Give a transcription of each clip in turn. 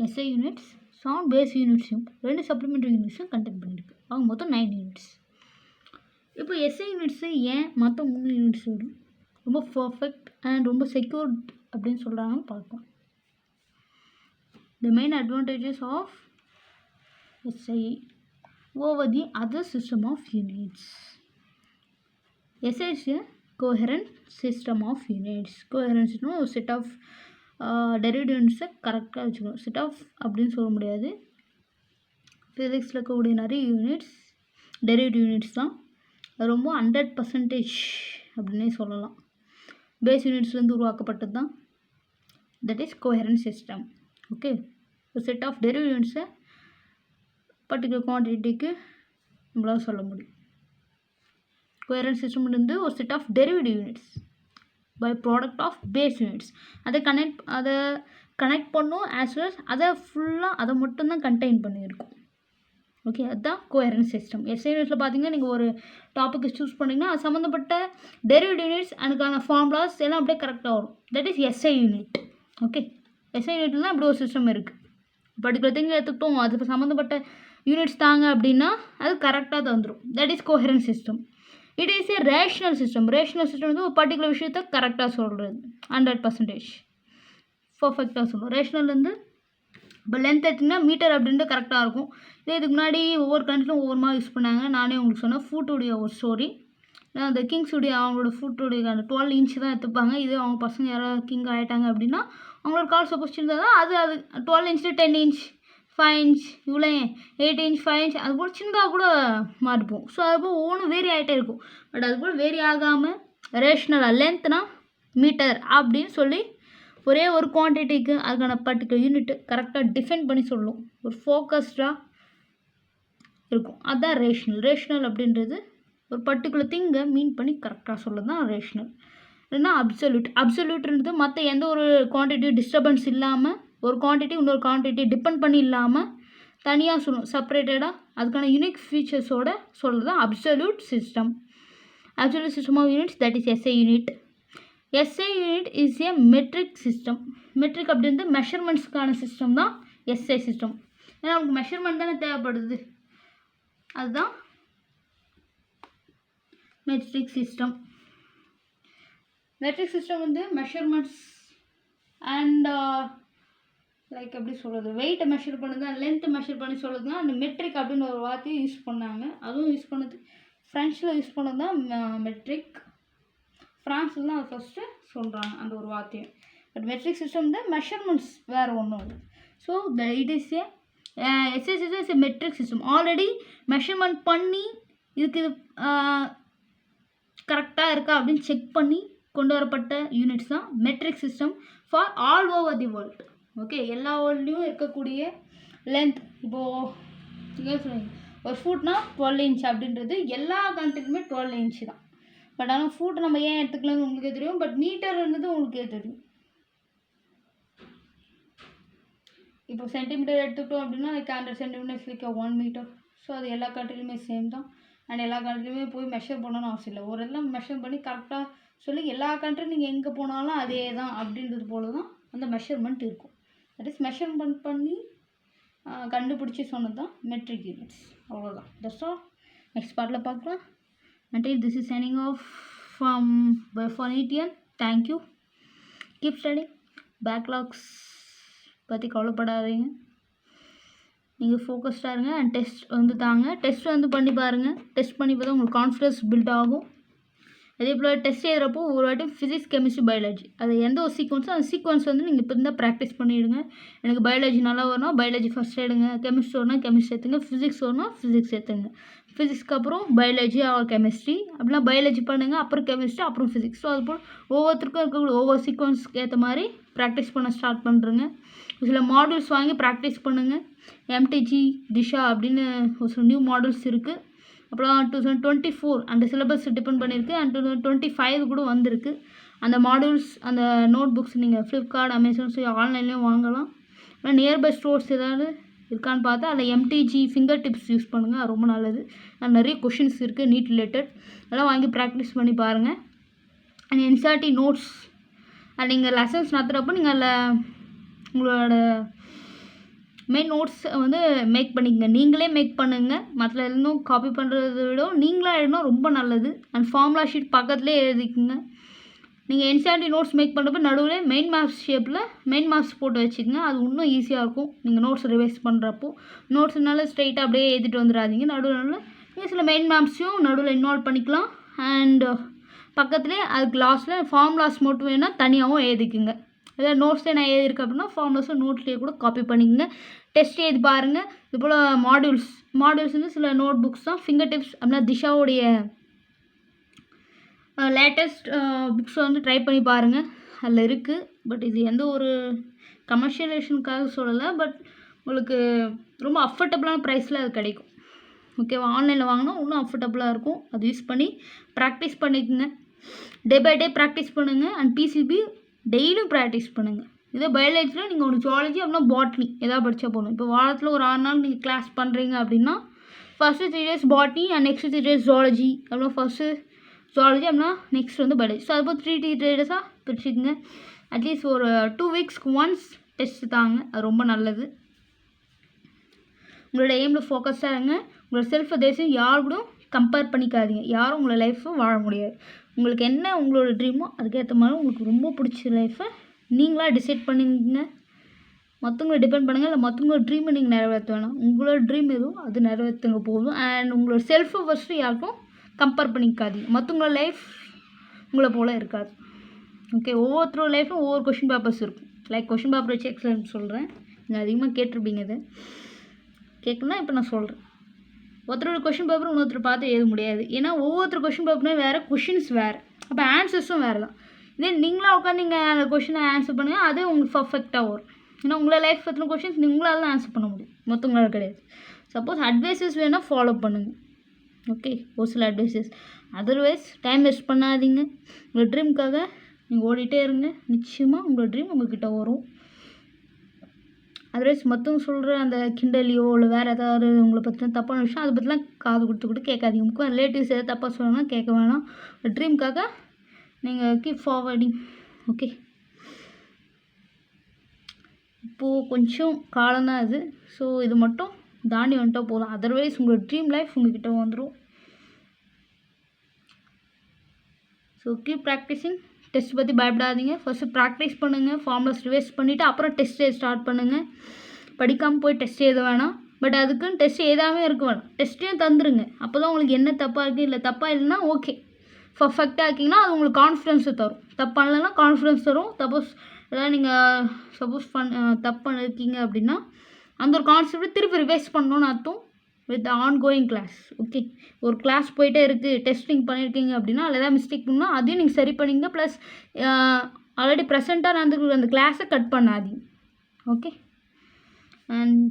SI units, 7 base யூனிட்ஸையும் 2 supplementary யூனிட்ஸும் கண்டெக்ட் பண்ணியிருக்கு. அவங்க மொத்தம் 9 யூனிட்ஸ். இப்போ எஸ்ஐ யூனிட்ஸு ஏன் மற்ற 3 யூனிட்ஸோடு ரொம்ப பர்ஃபெக்ட் அண்ட் ரொம்ப செக்யூர்ட் அப்படின்னு சொல்கிறாங்கன்னு பார்க்கலாம். The main advantages of SI over the other system of units. SI is a coherent system of units. Coherence is a set of derived units கரெக்டாக வச்சுக்கணும். செட் ஆஃப் அப்படின்னு சொல்ல முடியாது. ஃபிசிக்ஸில் இருக்கக்கூடிய நிறைய யூனிட்ஸ் டெரிவேட்டிவ் யூனிட்ஸ் தான். அது ரொம்ப 100% அப்படின்னே சொல்லலாம். பேஸ் யூனிட்ஸ்லேருந்து உருவாக்கப்பட்டது தான். That is coherent system. Okay, ஒரு செட் ஆஃப் டெரிவேட்டிவ் யூனிட்ஸை பர்டிகுலர் குவான்டிட்டிக்கு நம்மளால் சொல்ல முடியும். கோஹெரண்ட் சிஸ்டம் வந்து ஒரு set of derivative units by product of base units. அதை கனெக்ட் பண்ணும் ஆஸ் வெல் அதை ஃபுல்லாக அதை மட்டும்தான் கண்டெயின் பண்ணியிருக்கும். ஓகே, அதுதான் கோஹெரண்ட் சிஸ்டம். எஸ்ஐ யூனிட்ஸில் பார்த்தீங்கன்னா நீங்கள் ஒரு டாப்பிக்கு சூஸ் பண்ணிங்கன்னா அது சம்மந்தப்பட்ட டெரிவேட்டிவ் யூனிட்ஸ் அதுக்கான ஃபார்முலாஸ் எல்லாம் அப்படியே கரெக்டாக வரும். That is SI unit. Okay, SI யூனிட்டில் தான் இப்படி ஒரு சிஸ்டம் இருக்குது. பர்டிகுலர் திங் எடுத்துக்கிட்டோம் அது சம்மந்தப்பட்ட யூனிட்ஸ் தாங்க அப்படின்னா அது கரெக்டாக தந்துடும். That is coherent system. It is a rational system. Rational system வந்து ஒரு பர்டிகுலர் விஷயத்தை கரெக்டாக சொல்கிறது 100% பர்ஃபெக்டாக சொல்லும். ரேஷ்னல் வந்து இப்போ லென்த் எடுத்திங்கன்னா மீட்டர் அப்படின்ட்டு கரெக்டாக இருக்கும். இதே இதுக்கு முன்னாடி ஒவ்வொரு கண்ட்ரிலும் ஒவ்வொரு மாதிரி யூஸ் பண்ணாங்க. நானே உங்களுக்கு சொன்னேன் ஃபுட்டுடைய ஒரு ஸ்டோரி. அந்த கிங்ஸுடைய அவங்களோட ஃபுட்டுடைய 12 இன்ச் தான் எடுத்துப்பாங்க. இதே அவங்க பசங்க யாராவது கிங் ஆகிட்டாங்க அப்படின்னா அவங்களோட கால் சப்போஸ் சின்னதாக தான் அது 12 இன்ச்சு 10 இன்ச் 5 இன்ச் இவ்வளோ 8 இன்ச் 5 இன்ச் அது போல் சின்னதாக கூட மாறிப்போம். ஸோ அது போல் ஒவ்வொன்றும் வேரி ஆகிட்டே இருக்கும். பட் அது போல் வேரி ஆகாமல் ரேஷ்னலாக லென்த்னா மீட்டர் அப்படின்னு சொல்லி ஒரே ஒரு குவான்டிட்டிக்கு அதுக்கான பர்டிகுலர் யூனிட்டு கரெக்டாக டிஃபைன் பண்ணி சொல்லும். ஒரு ஃபோக்கஸ்டாக இருக்கும். அதுதான் ரேஷ்னல். ரேஷ்னல் அப்படின்றது ஒரு பர்டிகுலர் திங்கை மீன் பண்ணி கரெக்டாக சொல்ல தான் ரேஷ்னல். இல்லைன்னா அப்சல்யூட்ன்றது மற்ற எந்த ஒரு குவான்டிட்டியும் டிஸ்டர்பன்ஸ் இல்லாமல் ஒரு குவான்டிட்டி இன்னொரு குவான்டிட்டி டிபெண்ட் பண்ணி இல்லாமல் தனியாக சொல்லணும். செப்பரேட்டடாக அதுக்கான யூனிக் ஃபீச்சர்ஸோடு சொல்கிறது தான் absolute system. Absolute system of units that is SI unit. SI unit is a metric system. Metric அப்படின்றது மெஷர்மெண்ட்ஸ்க்கான சிஸ்டம் தான் எஸ்ஐ சிஸ்டம். ஏன்னா நமக்கு மெஷர்மெண்ட் தானே தேவைப்படுது. அதுதான் மெட்ரிக் சிஸ்டம். மெட்ரிக் சிஸ்டம் வந்து மெஷர்மெண்ட்ஸ் அண்ட் லைக் எப்படி சொல்கிறது வெயிட்டை மெஷர் பண்ணுறது லென்த்தை மெஷர் பண்ணி சொல்கிறது தான் அந்த மெட்ரிக் அப்படின்னு ஒரு வார்த்தையை யூஸ் பண்ணாங்க. அதுவும் யூஸ் பண்ணது ஃப்ரெஞ்சில் யூஸ் பண்ணது தான் மெட்ரிக். ஃப்ரான்ஸில் தான் அது ஃபஸ்ட்டு சொல்கிறாங்க அந்த ஒரு வார்த்தையை. பட் மெட்ரிக் சிஸ்டம் தான் மெஷர்மெண்ட்ஸ் வேறு ஒன்றும் இல்லை. So it is A SI system is a metric system. Already measurement பண்ணி இதுக்கு இது கரெக்டாக இருக்கா அப்படின்னு செக் பண்ணி கொண்டு வரப்பட்ட யூனிட்ஸ் தான் matric system for all over the world. Okay, எல்லா வேர்ல்ட்லேயும் இருக்கக்கூடிய லென்த் இப்போது சொல்லுங்க ஒரு ஃபுட்னா 12 இன்ச் அப்படின்றது எல்லா கண்ட்ரிலுமே 12 இன்ச்சு தான். பட் ஆனால் ஃபுட் நம்ம ஏன் எடுத்துக்கலாம்னு உங்களுக்கே தெரியும். பட் மீட்டர்ன்றது உங்களுக்கே தெரியும். இப்போ சென்டிமீட்டர் எடுத்துக்கிட்டோம் அப்படின்னா like 100 centimetres like 1 metre. So அது எல்லா கண்ட்ரிலுமே சேம் தான். அண்ட் எல்லா கண்ட்ரிலுமே போய் மெஷர் பண்ணணும்னு அவசியம் இல்லை. ஒரு எல்லாம் மெஷர் பண்ணி கரெக்டாக சொல்லி எல்லா கண்ட்ரியும் நீங்கள் எங்கே போனாலும் அதே தான் அப்படின்றது போல தான் அந்த மெஷர்மெண்ட் இருக்கும். தட் இஸ் மெஷர்மெண்ட் பண்ணி கண்டுபிடிச்சி சொன்னது தான் மெட்ரிக் யூனிட்ஸ். அவ்வளோதான். That's all. நெக்ஸ்ட் பார்ட்டில் பார்க்கலாம். Until this is signing off from Biphonetian. Thank you. Keep studying. Backlogs பற்றி கவலைப்படாதீங்க. நீங்கள் ஃபோக்கஸ்டாக இருங்க. அண்ட் டெஸ்ட் வந்து தாங்க. டெஸ்ட் வந்து பண்ணி பாருங்கள். டெஸ்ட் பண்ணி பார்த்தா உங்களுக்கு கான்ஃபிடன்ஸ் பில்ட் ஆகும். அதே போல் டெஸ்ட் எழுதுறப்போ ஒரு வாட்டி ஃபிசிக்ஸ் கெமிஸ்ட்ரி பயாலஜி அது எந்த ஒரு சீக்வன்ஸோ அந்த சீக்வன்ஸ் வந்து நீங்கள் இப்போ இருந்தால் ப்ராக்டிஸ் பண்ணிவிடுங்க. எனக்கு பயாலஜி நல்லா வரணும் பயாலஜி ஃபஸ்ட் எடுங்க. கெமிஸ்ட்ரி வரணும் கெமிஸ்ட்ரி எடுத்துங்க. ஃபிசிக்ஸ் வரணும் ஃபிசிக்ஸ் எடுத்துங்க. ஃபிசிக்ஸ்க்கு அப்புறம் பயாலஜி ஆர் கெமிஸ்ட்ரி அப்படின்னா பயாலஜி பண்ணுங்கள் அப்புறம் கெமிஸ்ட்ரி அப்புறம் ஃபிசிக்ஸ். ஸோ அதுபோல் ஒவ்வொருத்தருக்கும் இருக்கக்கூடிய ஒவ்வொரு சீக்வன்ஸ்க்கு ஏற்ற மாதிரி ப்ராக்டிஸ் பண்ண ஸ்டார்ட் பண்ணுறேங்க. சில மாடல்ஸ் வாங்கி ப்ராக்டிஸ் பண்ணுங்கள். எம்டிஜி திஷா அப்படின்னு ஒரு சில நியூ மாடல்ஸ் இருக்குது. அப்புறம் 2024 அந்த சிலபஸ் டிபெண்ட் பண்ணியிருக்கு. அண்ட் 2025 கூட வந்திருக்கு. அந்த மாடல்ஸ் அந்த நோட் புக்ஸ் நீங்கள் ஃப்ளிப்கார்ட் அமேசான் ஸோ ஆன்லைன்லேயும் வாங்கலாம். ஆனால் நியர்பை ஸ்டோர்ஸ் ஏதாவது இருக்கான்னு பார்த்தா அதில் எம்டிஜி ஃபிங்கர் டிப்ஸ் யூஸ் பண்ணுங்கள். அது ரொம்ப நல்லது. அது நிறைய கொஷின்ஸ் இருக்குது நீட் ரிலேட்டட். அதெல்லாம் வாங்கி ப்ராக்டிஸ் பண்ணி பாருங்கள். அண்ட் என்சிஆர்டி நோட்ஸ் அது நீங்கள் லெசன்ஸ் நடத்துகிறப்போ நீங்கள் அதில் உங்களோட மெயின் நோட்ஸ் வந்து மேக் பண்ணிக்கங்க. நீங்களே மேக் பண்ணுங்கள். மற்ற இன்னும் காப்பி பண்ணுறத விட நீங்களாக எழுதினா ரொம்ப நல்லது. அண்ட் ஃபார்முலா ஷீட் பக்கத்துலேயே எழுதிக்குங்க. நீங்கள் என்சிஆர்டி நோட்ஸ் மேக் பண்ணுறப்ப நடுவில் மெயின் மார்க்ஸ் ஷேப்பில் மெயின் மார்க்ஸ் போட்டு வச்சுக்கோங்க. அது இன்னும் ஈஸியாக இருக்கும் நீங்கள் நோட்ஸ் ரிவைஸ் பண்ணுறப்போ. நோட்ஸ்னால ஸ்ட்ரைட்டாக அப்படியே எழுதிட்டு வந்துடாதீங்க. நடுவில் நீங்கள் சில மெயின் மார்க்ஸையும் நடுவில் இன்வால்வ் பண்ணிக்கலாம். அண்ட் பக்கத்துலேயே அதுக்கு லாஸ்ட்டில் ஃபார்முலாஸ் மட்டும் வேணால் தனியாகவும் எழுதிக்குங்க. ஏதாவது நோட்ஸே நான் எழுதியிருக்கேன் அப்படின்னா ஃபார்முலாஸும் நோட்ஸ்லேயே கூட காப்பி பண்ணிக்கோங்க. டெஸ்ட் எழுதி பாருங்கள். இது போல் மாடியூல்ஸ் வந்து சில நோட் புக்ஸ் தான். ஃபிங்கர் டிப்ஸ் அப்படின்னா திஷாவுடைய லேட்டஸ்ட் புக்ஸ் வந்து ட்ரை பண்ணி பாருங்கள். அதில் இருக்குது. பட் இது எந்த ஒரு கமர்ஷியலைசேஷனுக்காக சொல்லலை. பட் உங்களுக்கு ரொம்ப அஃபோர்டபுளான ப்ரைஸில் அது கிடைக்கும். ஓகேவா? ஆன்லைனில் வாங்கினா இன்னும் அஃபோர்டபுளாக இருக்கும். அது யூஸ் பண்ணி ப்ராக்டிஸ் பண்ணிக்கோங்க. டே பை டே ப்ராக்டிஸ் பண்ணுங்கள். அண்ட் பிசிபி டெய்லியும் ப்ராக்டிஸ் பண்ணுங்கள். இதே பயாலஜியில் நீங்கள் ஒரு ஜுவாலஜி அப்படின்னா பாட்னி எதாவது படித்தா போகணும். இப்போ வாரத்தில் ஒரு 6 நாள் நீங்கள் கிளாஸ் பண்ணுறீங்க அப்படின்னா first 3 days botany and next 3 days zoology. அப்படின்னா ஃபஸ்ட்டு ஜுவாலஜி அப்படின்னா நெக்ஸ்ட் வந்து பயாலஜி. ஸோ அதுபோல் 3 days பிரிச்சுக்குங்க. அட்லீஸ்ட் ஒரு 2 weeksக்கு ஒன்ஸ் டெஸ்ட் தாங்க. அது ரொம்ப நல்லது. உங்களோட எய்மில் ஃபோக்கஸாக இருங்க. உங்களோட செல்ஃபை தயவுசெய்து யார் கூட கம்பேர் பண்ணிக்காதீங்க. யாரும் உங்களை லைஃப்பை வாழ முடியாது. உங்களுக்கு என்ன உங்களோட ட்ரீமோ அதுக்கேற்ற மாதிரி உங்களுக்கு ரொம்ப பிடிச்ச லைஃப்பை நீங்களாக டிசைட் பண்ணிங்க. மற்றவங்களை டிபெண்ட் பண்ணுங்கள். இல்லை மற்றவங்களோட ட்ரீமை நீங்கள் நிறைவேற்ற வேணாம். உங்களோட ட்ரீம் எதுவும் அது நிறைவேற்றுங்க போதும். அண்ட் உங்களோட செல்ஃபை ஃபஸ்ட்டு யாருக்கும் கம்பேர் பண்ணிக்காதீங்க. மற்றவங்களோட லைஃப் உங்களை போல் இருக்காது. ஓகே? ஒவ்வொருத்தரோட லைஃப்பும் ஒவ்வொரு கொஷின் பேப்பர்ஸ் இருக்கும். லைக் கொஷின் பேப்பர் வச்சு எக்ஸாம்பிள் சொல்கிறேன். நீங்கள் அதிகமாக கேட்டிருப்பீங்க. இது கேட்கணும்னா இப்போ நான் சொல்கிறேன். ஒருத்தரோட கொஷின் பேப்பர் இன்னொருத்தர் பார்த்து எழுத முடியாது. ஏன்னா ஒவ்வொருத்தர் கொஷின் பேப்பருமே வேறு, கொஷின்ஸ் வேறு, அப்போ ஆன்சர்ஸும் வேறு தான். இதே நீங்களாக உட்காந்து நீங்கள் அந்த கொஷினை ஆன்சர் பண்ணுங்கள், அது உங்களுக்கு பர்ஃபெக்டாக வரும். ஏன்னா உங்களை லைஃப் பற்றின கொஷின்ஸ் உங்களால் தான் ஆன்சர் பண்ண முடியும், மற்றவங்களால் கிடையாது. சப்போஸ் அட்வைஸஸ் வேணால் ஃபாலோ பண்ணுங்கள். ஓகே? ஒரு சில அட்வைஸஸ். அதர்வைஸ் டைம் வேஸ்ட் பண்ணாதீங்க. உங்கள் ட்ரீமுக்காக நீங்கள் ஓடிட்டே இருங்க. நிச்சயமாக உங்கள் ட்ரீம் உங்கள்கிட்ட வரும். அதர்வைஸ் மற்றவங்க சொல்கிற அந்த கிண்டலியோ இல்லை வேறு ஏதாவது உங்களை பற்றின தப்பான விஷயம் அதை பற்றிலாம் காது கொடுத்து கேட்காதீங்க. முக்கியம் ரிலேட்டிவ்ஸ் எதாவது தப்பாக சொல்லணும்னா கேட்க வேணாம். ட்ரீமுக்காக நீங்கள் கீப் ஃபார்வர்டிங். ஓகே? இப்போது கொஞ்சம் காலம்தான் இது. ஸோ இது மட்டும் தாண்டி வந்துட்டால் போதும். அதர்வைஸ் உங்களோட ட்ரீம் லைஃப் உங்கள்கிட்ட வந்துடும். So keep practising. டெஸ்ட் பற்றி பயப்படாதீங்க. ஃபஸ்ட்டு ப்ராக்டிஸ் பண்ணுங்கள். ஃபார்முலாஸ் ரிவைஸ் பண்ணிவிட்டு அப்புறம் டெஸ்ட் ஸ்டார்ட் பண்ணுங்கள். படிக்காமல் போய் டெஸ்ட் எழுத வேணாம். பட் அதுக்குன்னு டெஸ்ட் எழுதாமே இருக்க வேணாம். டெஸ்ட்டையும் தந்துருங்க. அப்போ தான் உங்களுக்கு என்ன தப்பாக இருக்குது இல்லை தப்பாக இல்லைன்னா ஓகே பர்ஃபெக்டாக இருக்கீங்கன்னா அது உங்களுக்கு கான்ஃபிடென்ஸை தரும். தப்பு பண்ணலைன்னா கான்ஃபிடென்ஸ் தரும். ஏதாவது நீங்கள் சப்போஸ் தப்பு பண்ணிருக்கீங்க அப்படின்னா அந்த ஒரு கான்செப்டை திருப்பி ரிவைஸ் பண்ணணுன்னு அர்த்தம். With ongoing class. ஓகே? ஒரு கிளாஸ் போயிட்டே இருக்குது, டெஸ்டிங் பண்ணியிருக்கீங்க அப்படின்னா அதில் ஏதாவது மிஸ்டேக் பண்ணால் அதையும் நீங்கள் சரி பண்ணிங்க. ப்ளஸ் ஆல்ரெடி ப்ரெசென்ட்டாக நடந்துக்கிற அந்த கிளாஸை கட் பண்ணாதீங்க. ஓகே? அண்ட்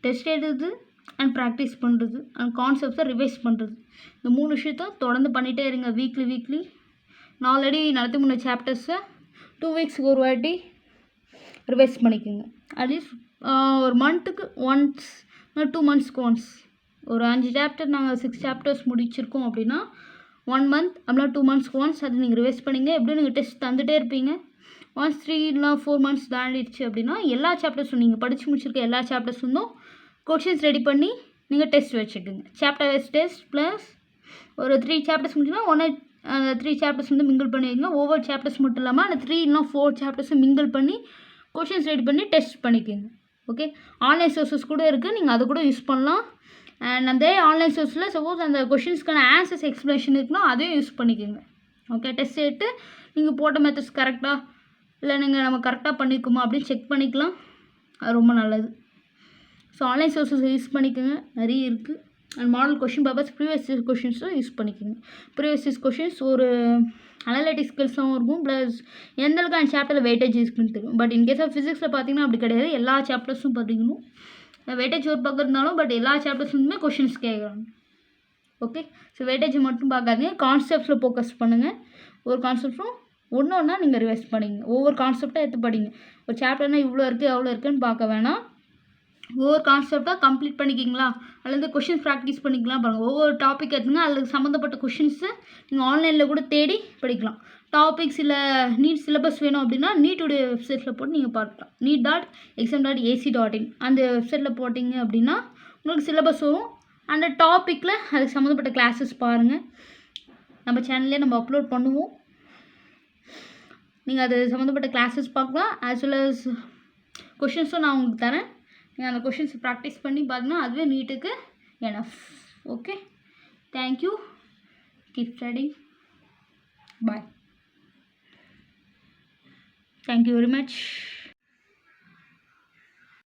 டெஸ்ட் எழுதுறது அண்ட் ப்ராக்டிஸ் பண்ணுறது அண்ட் கான்செப்ட்ஸை ரிவைஸ் பண்ணுறது, இந்த 3 விஷயத்த தொடர்ந்து பண்ணிகிட்டே இருங்க. வீக்லி நான் ஆல்ரெடி நடத்தி முன்ன சாப்டர்ஸை 2 weeksக்கு ஒரு வாட்டி ரிவைஸ் பண்ணிக்கோங்க. அட்லீஸ்ட் ஒரு மந்த்துக்கு ஒன்ஸ், 2 monthsக்கு ஒன்ஸ். ஒரு 5 சாப்டர் நாங்கள் 6 chapters முடிச்சிருக்கோம் அப்படின்னா 1 month அப்படின்னா 2 monthsக்கு ஒன்ஸ் அது நீங்கள் ரிவைஸ் பண்ணிங்க. எப்படியும் நீங்கள் டெஸ்ட் தந்துகிட்டே இருப்பீங்க. ஒன்ஸ் 3 இல்லை 4 months தாண்டிடுச்சு அப்படின்னா எல்லா சாப்டர்ஸும் நீங்கள் படித்து முடிச்சிருக்க எல்லா சாப்டர்ஸும் கொஷின்ஸ் ரெடி பண்ணி நீங்கள் டெஸ்ட் வச்சுக்கோங்க. சாப்டர் வைஸ் டெஸ்ட் ப்ளஸ் ஒரு 3 chapters முடிச்சுன்னா அந்த 3 chapters மிங்கிள் பண்ணி வைங்க. ஒவ்வொரு சாப்டர்ஸ் மட்டும் இல்லாமல் அந்த 3 இல்லை 4 chapters மிங்கிள் பண்ணி கொஷின்ஸ் ரெடி பண்ணி டெஸ்ட் பண்ணிக்கோங்க. ஓகே? ஆன்லைன் சோர்ஸஸ் கூட இருக்குது, நீங்கள் அதை கூட யூஸ் பண்ணலாம். அண்ட் அந்த ஆன்லைன் சோர்ஸில் சப்போஸ் அந்த கொஷின்ஸ்க்கான ஆன்சர்ஸ் எக்ஸ்ப்ளனேஷன் இருக்குன்னா அதையும் யூஸ் பண்ணிக்கோங்க. ஓகே? டெஸ்ட் எடுத்து நீங்கள் போட்ட மெத்தட்ஸ் கரெக்டாக இல்லை நம்ம கரெக்டாக பண்ணியிருக்கோமா அப்படின்னு செக் பண்ணிக்கலாம். அது ரொம்ப நல்லது. ஸோ ஆன்லைன் சோர்ஸஸ் யூஸ் பண்ணிக்கோங்க, நிறைய இருக்குது. And model question papers previous year கொஷின்ஸும் யூஸ் பண்ணிக்கோங்க. ப்ரீவியஸ் இயர்ஸ் கொஷின்ஸ் ஒரு அனலிட்டிக் ஸ்கில்ஸும் இருக்கும். ப்ளஸ் எந்தளவுக்கு அந்த சாப்டரில் வெயிட்டேஜ் இருக்குன்னு தெரியும். பட் இன்கேஸ் ஆஃப் ஃபிசிக்ஸில் பார்த்தீங்கன்னா அப்படி கிடையாது. எல்லா சாப்டர்ஸும் பார்த்தீங்கன்னா வெயிட்டேஜ் ஒரு பக்கம் இருந்தாலும் பட் எல்லா சாப்டர்ஸுமே கொஷின்ஸ் கேட்குறாங்க. ஓகே? ஸோ வெயிட்டேஜ் மட்டும் பார்க்காதீங்க, கான்செப்ட்ஸில் ஃபோக்கஸ் பண்ணுங்கள். ஒரு கான்செப்ட்டும் ஒன்றா நீங்கள் ரிவைஸ் பண்ணிங்க. ஒவ்வொரு கான்செப்டாக எடுத்து படிங்க. ஒரு சாப்டர்னால் இவ்வளோ இருக்குது அவ்வளோ இருக்குதுன்னு பார்க்க வேணாம். ஒவ்வொரு கான்செப்டாக கம்ப்ளீட் பண்ணிக்கிங்களா அல்லது கொஷின்ஸ் ப்ராக்டிஸ் பண்ணிக்கலாம் பாருங்கள். ஒவ்வொரு டாபிக் எடுத்துங்க, அதில் சம்மந்தப்பட்ட கொஷின்ஸை நீங்கள் ஆன்லைனில் கூட தேடி படிக்கலாம். டாபிக்ஸ் இல்லை நீட் சிலபஸ் வேணும் அப்படின்னா நீட்டுடைய வெப்சைட்டில் போட்டு நீங்கள் பார்க்கலாம். neet.exam.ac.in அந்த வெப்சைட்டில் போட்டிங்க அப்படின்னா உங்களுக்கு சிலபஸ் வரும். அந்த டாப்பிக்கில் அதுக்கு சம்மந்தப்பட்ட கிளாஸஸ் பாருங்கள். நம்ம சேனல்லே நம்ம அப்லோட் பண்ணுவோம். நீங்கள் அது சம்மந்தப்பட்ட கிளாஸஸ் பார்க்கலாம். ஆஸ் வெல் அஸ் கொஷின்ஸும் நான் உங்களுக்கு தரேன். நீங்கள் அந்த கொஷின்ஸ் ப்ராக்டிஸ் பண்ணி பார்த்தீங்கன்னா அதுவே நீட்டுக்கு enough. Okay, thank you. Keep studying. Bye. Thank you very much.